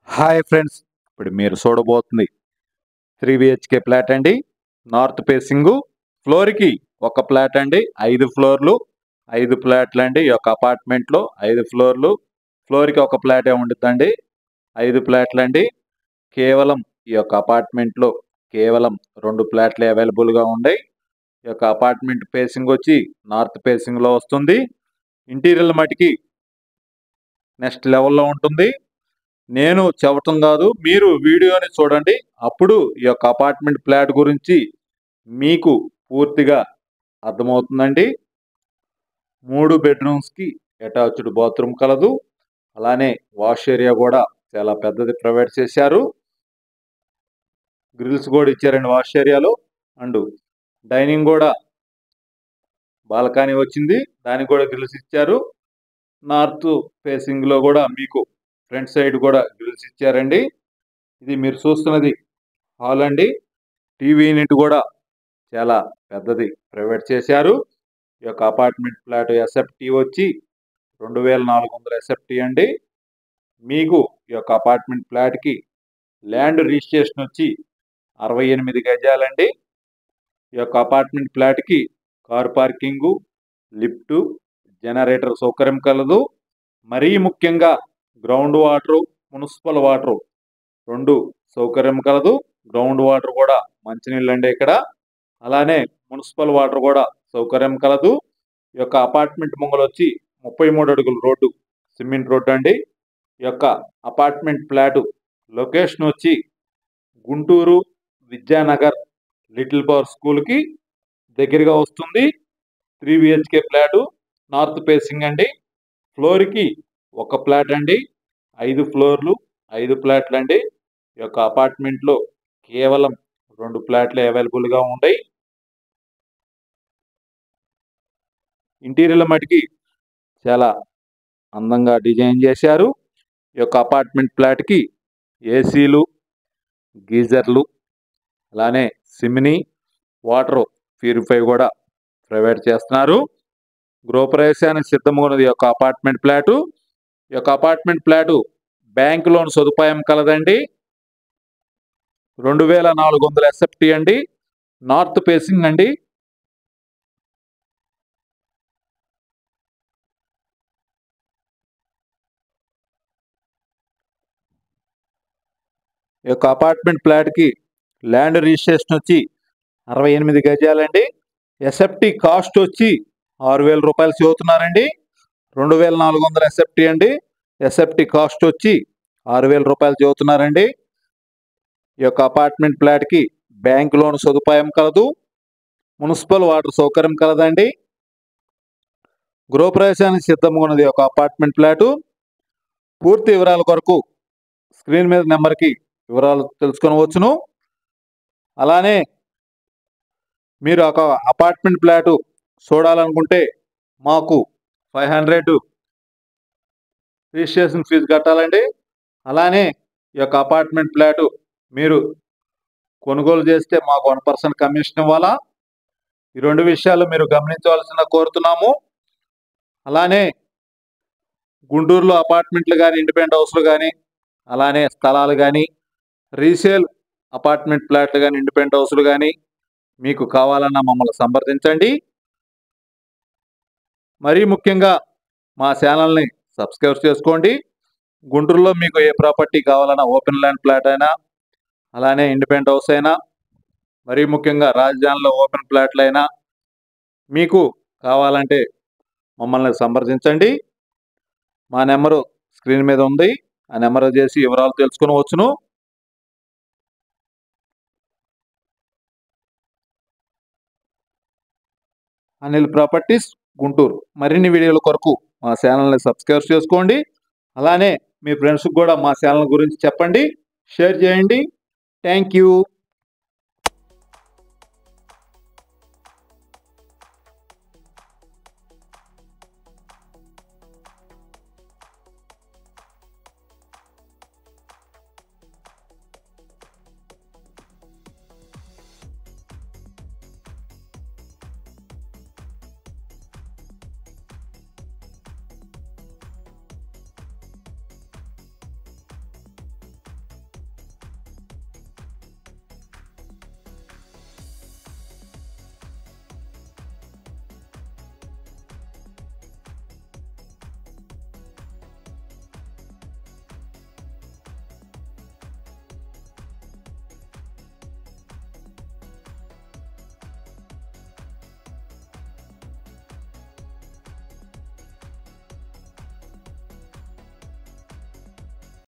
Hi friends, ఇప్పుడు మీరు చూడబోతుంది 3 BHK flat అండి. నార్త్ ఫేసింగ్ ఫ్లోర్కి ఒక ఫ్లాట్ అండి. 5 ఫ్లోర్లు, 5 ఫ్లాట్లు అండి. ఈ యొక్క అపార్ట్మెంట్లో 5 ఫ్లోర్లు, ఫ్లోర్కి ఒక ఫ్లాటే ఉంటుందండి. 5 ఫ్లాట్లు అండి. కేవలం ఈ యొక్క అపార్ట్మెంట్లో కేవలం 2 ఫ్లాట్లే అవైలబుల్గా ఉన్నాయి. ఈ యొక్క అపార్ట్మెంట్ ఫేసింగ్ వచ్చి నార్త్ ఫేసింగ్లో వస్తుంది. ఇంటీరియర్ మటుకి నెక్స్ట్ లెవెల్లో ఉంటుంది. నేను చెప్పటం కాదు, మీరు వీడియోని చూడండి. అప్పుడు ఈ యొక్క అపార్ట్మెంట్ ఫ్లాట్ గురించి మీకు పూర్తిగా అర్థమవుతుందండి. 3 బెడ్రూమ్స్కి అటాచ్డ్ బాత్రూమ్ కలదు. అలానే వాష్ ఏరియా కూడా చాలా పెద్దది ప్రొవైడ్ చేశారు. గ్రిల్స్ కూడా ఇచ్చారండి వాష్ ఏరియాలో. అండ్ డైనింగ్ కూడా బాల్కనీ వచ్చింది, దానికి కూడా గ్రిల్స్ ఇచ్చారు. నార్త్ ఫేసింగ్లో కూడా మీకు ఫ్రంట్ సైడ్ కూడా గ్రిల్స్ ఇచ్చారండి. ఇది మీరు చూస్తున్నది హాల్ అండి. టీవీ యూనిట్ కూడా చాలా పెద్దది ప్రొవైడ్ చేశారు. ఈ యొక్క అపార్ట్మెంట్ ఫ్లాట్ ఎస్ఎఫ్టీ వచ్చి 2400 ఎస్ఎఫ్టీ అండి. మీకు ఈ యొక్క అపార్ట్మెంట్ ఫ్లాట్కి ల్యాండ్ రిజిస్ట్రేషన్ వచ్చి 68 గజాలండి. ఈ యొక్క అపార్ట్మెంట్ ఫ్లాట్కి కార్ పార్కింగు, లిఫ్టు, జనరేటర్ సౌకర్యం కలదు. మరీ ముఖ్యంగా గ్రౌండ్ వాటరు, మున్సిపల్ వాటరు 2 సౌకర్యం కలదు. గ్రౌండ్ వాటర్ కూడా మంచినీళ్ళు అండి ఇక్కడ. అలానే మున్సిపల్ వాటర్ కూడా సౌకర్యం కలదు. ఈ యొక్క అపార్ట్మెంట్ ముంగలు వచ్చి 33 అడుగుల రోడ్డు, సిమెంట్ రోడ్డు అండి. ఈ యొక్క అపార్ట్మెంట్ ఫ్లాట్ లొకేషన్ వచ్చి గుంటూరు విద్యానగర్ లిటిల్ పవర్ స్కూల్కి దగ్గరగా వస్తుంది. 3 BHK ఫ్లాట్ నార్త్ ఫేసింగ్ అండి. ఫ్లోర్కి ఒక ఫ్లాట్ అండి. 5 ఫ్లోర్లు, 5 ఫ్లాట్లు అండి. ఈ యొక్క అపార్ట్మెంట్లో కేవలం 2 ఫ్లాట్లే అవైలబుల్గా ఉన్నాయి. ఇంటీరియర్ మటుకి చాలా అందంగా డిజైన్ చేశారు. ఈ యొక్క అపార్ట్మెంట్ ఫ్లాట్కి ఏసీలు, గీజర్లు, అలానే సిమినీ వాటర్ ప్యూరిఫై కూడా ప్రొవైడ్ చేస్తున్నారు. గృహప్రవేశానికి సిద్ధంగా ఉన్నది ఈ యొక్క అపార్ట్మెంట్ ఫ్లాటు. ఈ యొక్క అపార్ట్మెంట్ ఫ్లాటు బ్యాంక్ లోన్ సదుపాయం కలదండి. 2400 ఎస్ఎఫ్టీ అండి. నార్త్ ఫేసింగ్ అండి. ఈ యొక్క అపార్ట్మెంట్ ఫ్లాట్కి ల్యాండ్ రిజిస్ట్రేషన్ వచ్చి 68 గజాలండి. ఎస్ఎఫ్టీ కాస్ట్ వచ్చి 6000 రూపాయలు చెబుతున్నారండి. 2400 ఎస్ఎఫ్టీ అండి. ఎస్ఎఫ్టీ కాస్ట్ వచ్చి 6000 రూపాయలు చెబుతున్నారండి. ఈ యొక్క అపార్ట్మెంట్ ఫ్లాట్కి బ్యాంక్ లోన్ సదుపాయం కలదు. మున్సిపల్ వాటర్ సౌకర్యం కలదండి. గృహప్రవేశానికి సిద్ధంగా ఉన్నది ఒక అపార్ట్మెంట్ ఫ్లాటు. పూర్తి వివరాల కొరకు స్క్రీన్ మీద నెంబర్కి వివరాలు తెలుసుకొనవచ్చును. అలానే మీరు ఒక అపార్ట్మెంట్ ఫ్లాటు చూడాలనుకుంటే మాకు 500 రిజిస్ట్రేషన్ ఫీజు కట్టాలండి. అలానే ఈ యొక్క అపార్ట్మెంట్ ఫ్లాటు మీరు కొనుగోలు చేస్తే మాకు 1% కమిషన్ ఇవ్వాలా. ఈ 2 విషయాలు మీరు గమనించవలసిన కోరుతున్నాము. అలానే గుంటూరులో అపార్ట్మెంట్లు కానీ, ఇండిపెండెంట్ హౌస్లు కానీ, అలానే స్థలాలు కానీ, రీసేల్ అపార్ట్మెంట్ ఫ్లాట్లు కానీ, ఇండిపెండెంట్ హౌస్లు కానీ మీకు కావాలన్నా మమ్మల్ని సంప్రదించండి. మరీ ముఖ్యంగా మా ఛానల్ని సబ్స్క్రైబ్ చేసుకోండి. గుంటూరులో మీకు ఏ ప్రాపర్టీ కావాలన్నా, ఓపెన్ ల్యాండ్ ఫ్లాట్ అయినా, అలానే ఇండిపెండెంట్ హౌస్ అయినా, మరీ ముఖ్యంగా రాజధానిలో ఓపెన్ ఫ్లాట్లు అయినా మీకు కావాలంటే మమ్మల్ని సంప్రదించండి. మా నెంబరు స్క్రీన్ మీద ఉంది. ఆ నెంబర్ చేసి వివరాలు తెలుసుకొనవచ్చును. అనిల్ ప్రాపర్టీస్ గుంటూరు. మరిన్ని వీడియోల కొరకు మా ఛానల్ని సబ్స్క్రైబ్ చేసుకోండి. అలానే మీ ఫ్రెండ్స్కి కూడా మా ఛానల్ గురించి చెప్పండి, షేర్ చేయండి. Thank you.